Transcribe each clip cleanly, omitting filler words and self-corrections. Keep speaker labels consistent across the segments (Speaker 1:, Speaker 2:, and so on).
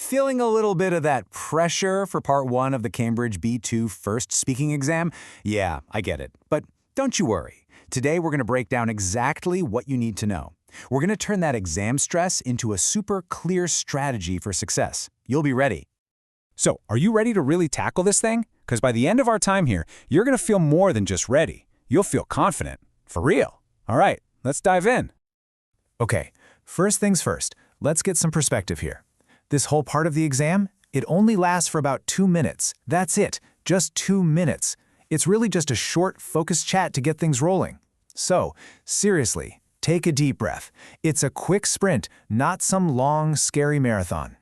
Speaker 1: Feeling a little bit of that pressure for part 1 of the Cambridge B2 first speaking exam? Yeah, I get it. But don't you worry. Today we're going to break down exactly what you need to know. We're going to turn that exam stress into a super clear strategy for success. You'll be ready. So, are you ready to really tackle this thing? Because by the end of our time here, you're going to feel more than just ready. You'll feel confident. For real. All right, let's dive in. Okay, first things first, let's get some perspective here. This whole part of the exam, it only lasts for about 2 minutes. That's it, just 2 minutes. It's really just a short, focused chat to get things rolling. So, seriously, take a deep breath. It's a quick sprint, not some long, scary marathon.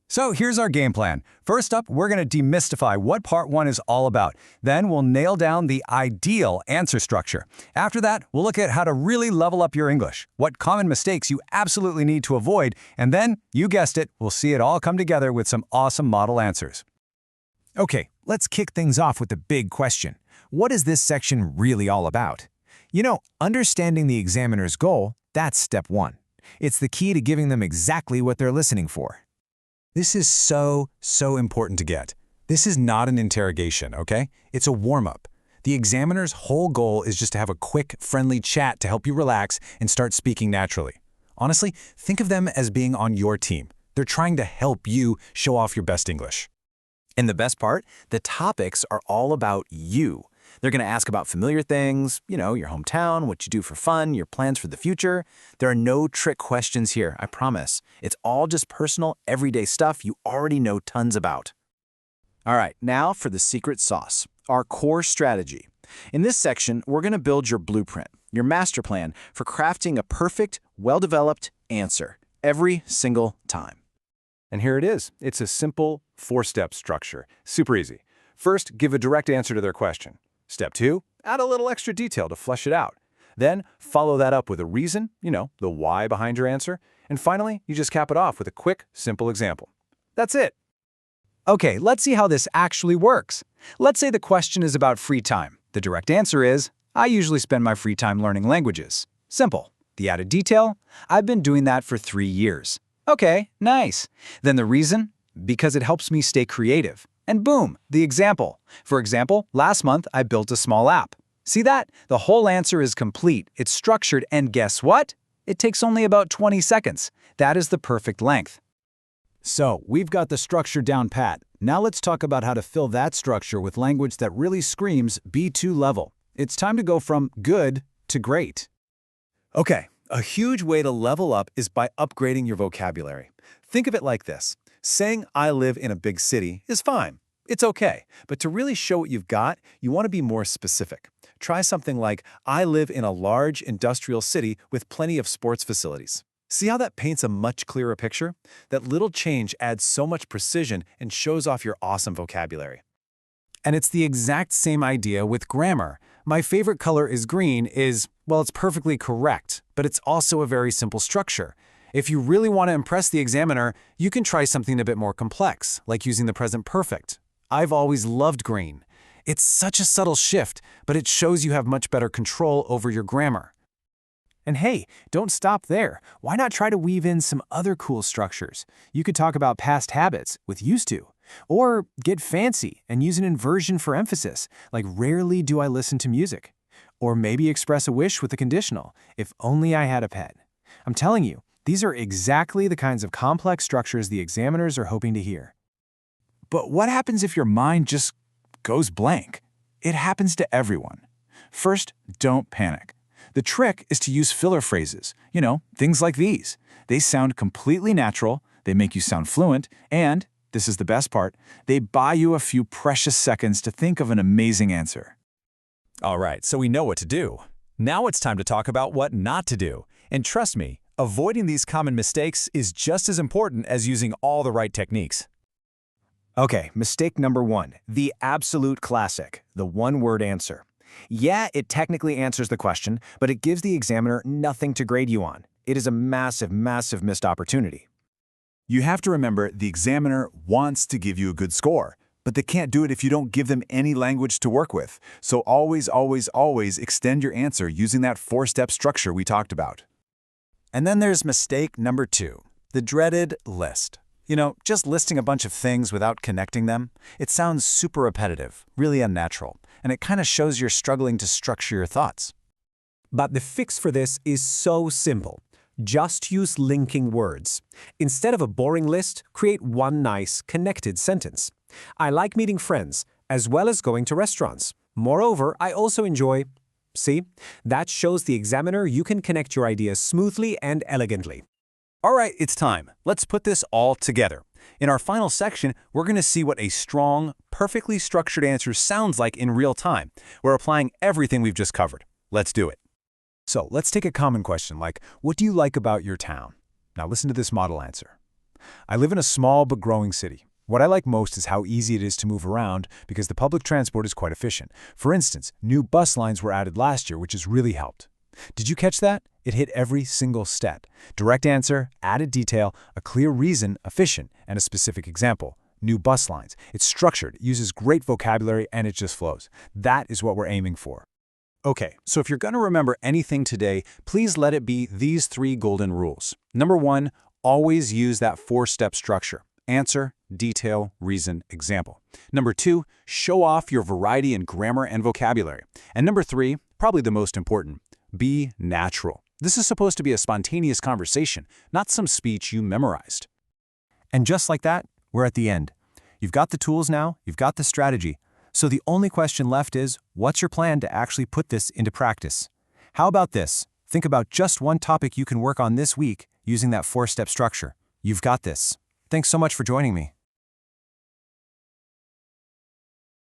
Speaker 1: So here's our game plan. First up, we're going to demystify what part 1 is all about. Then we'll nail down the ideal answer structure. After that, we'll look at how to really level up your English, what common mistakes you absolutely need to avoid, and then, you guessed it, we'll see it all come together with some awesome model answers. Okay, let's kick things off with the big question. What is this section really all about? You know, understanding the examiner's goal, that's step 1. It's the key to giving them exactly what they're listening for. This is so important to get. This is not an interrogation, okay? It's a warm-up. The examiner's whole goal is just to have a quick, friendly chat to help you relax and start speaking naturally. Honestly, think of them as being on your team. They're trying to help you show off your best English. And the best part, the topics are all about you. They're going to ask about familiar things, you know, your hometown, what you do for fun, your plans for the future. There are no trick questions here, I promise. It's all just personal, everyday stuff you already know tons about. All right, now for the secret sauce, our core strategy. In this section, we're going to build your blueprint, your master plan for crafting a perfect, well-developed answer every single time. And here it is. It's a simple 4-step structure. Super easy. First, give a direct answer to their question. Step 2, add a little extra detail to flesh it out. Then, follow that up with a reason, you know, the why behind your answer. And finally, you just cap it off with a quick, simple example. That's it. Okay, let's see how this actually works. Let's say the question is about free time. The direct answer is, I usually spend my free time learning languages. Simple. The added detail, I've been doing that for 3 years. Okay, nice. Then the reason? Because it helps me stay creative. And boom, the example. For example, last month I built a small app. See that? The whole answer is complete, it's structured, and guess what? It takes only about 20 seconds. That is the perfect length. So, we've got the structure down pat. Now let's talk about how to fill that structure with language that really screams B2 level. It's time to go from good to great. Okay, a huge way to level up is by upgrading your vocabulary. Think of it like this. Saying I live in a big city is fine. It's okay. But to really show what you've got, you want to be more specific. Try something like, I live in a large industrial city with plenty of sports facilities. See how that paints a much clearer picture? That little change adds so much precision and shows off your awesome vocabulary. And it's the exact same idea with grammar. My favorite color is green is, well, it's perfectly correct, but it's also a very simple structure. If you really want to impress the examiner, you can try something a bit more complex, like using the present perfect. I've always loved green. It's such a subtle shift, but it shows you have much better control over your grammar. And hey, don't stop there. Why not try to weave in some other cool structures? You could talk about past habits with used to, or get fancy and use an inversion for emphasis, like rarely do I listen to music. Or maybe express a wish with a conditional, if only I had a pet. I'm telling you, these are exactly the kinds of complex structures the examiners are hoping to hear. But what happens if your mind just goes blank? It happens to everyone. First, don't panic. The trick is to use filler phrases, you know, things like these. They sound completely natural, they make you sound fluent, and, this is the best part, they buy you a few precious seconds to think of an amazing answer. All right, so we know what to do. Now it's time to talk about what not to do. And trust me, avoiding these common mistakes is just as important as using all the right techniques. Okay, mistake number 1, the absolute classic, the one-word answer. Yeah, it technically answers the question, but it gives the examiner nothing to grade you on. It is a massive missed opportunity. You have to remember the examiner wants to give you a good score, but they can't do it if you don't give them any language to work with. So always extend your answer using that 4-step structure we talked about. And then there's mistake number 2, the dreaded list. Just listing a bunch of things without connecting them, it sounds super repetitive, really unnatural, and it kind of shows you're struggling to structure your thoughts.
Speaker 2: But the fix for this is so simple. Just use linking words. Instead of a boring list, create one nice, connected sentence. I like meeting friends, as well as going to restaurants. Moreover, I also enjoy... See? That shows the examiner you can connect your ideas smoothly and elegantly.
Speaker 1: All right, it's time. Let's put this all together. In our final section, we're going to see what a strong, perfectly structured answer sounds like in real time. We're applying everything we've just covered. Let's do it. So let's take a common question like, what do you like about your town? Now listen to this model answer. I live in a small but growing city. What I like most is how easy it is to move around because the public transport is quite efficient. For instance, new bus lines were added last year, which has really helped. Did you catch that? It hit every single stat. Direct answer, added detail, a clear reason, efficient, and a specific example. New bus lines. It's structured, it uses great vocabulary, and it just flows. That is what we're aiming for. Okay, so if you're going to remember anything today, please let it be these 3 golden rules. Number 1, always use that 4-step structure. Answer, detail, reason, example. Number 2, show off your variety in grammar and vocabulary. And number 3, probably the most important, be natural. This is supposed to be a spontaneous conversation, not some speech you memorized. And just like that, we're at the end. You've got the tools now, you've got the strategy. So the only question left is, what's your plan to actually put this into practice? How about this? Think about just one topic you can work on this week using that 4-step structure. You've got this. Thanks so much for joining me.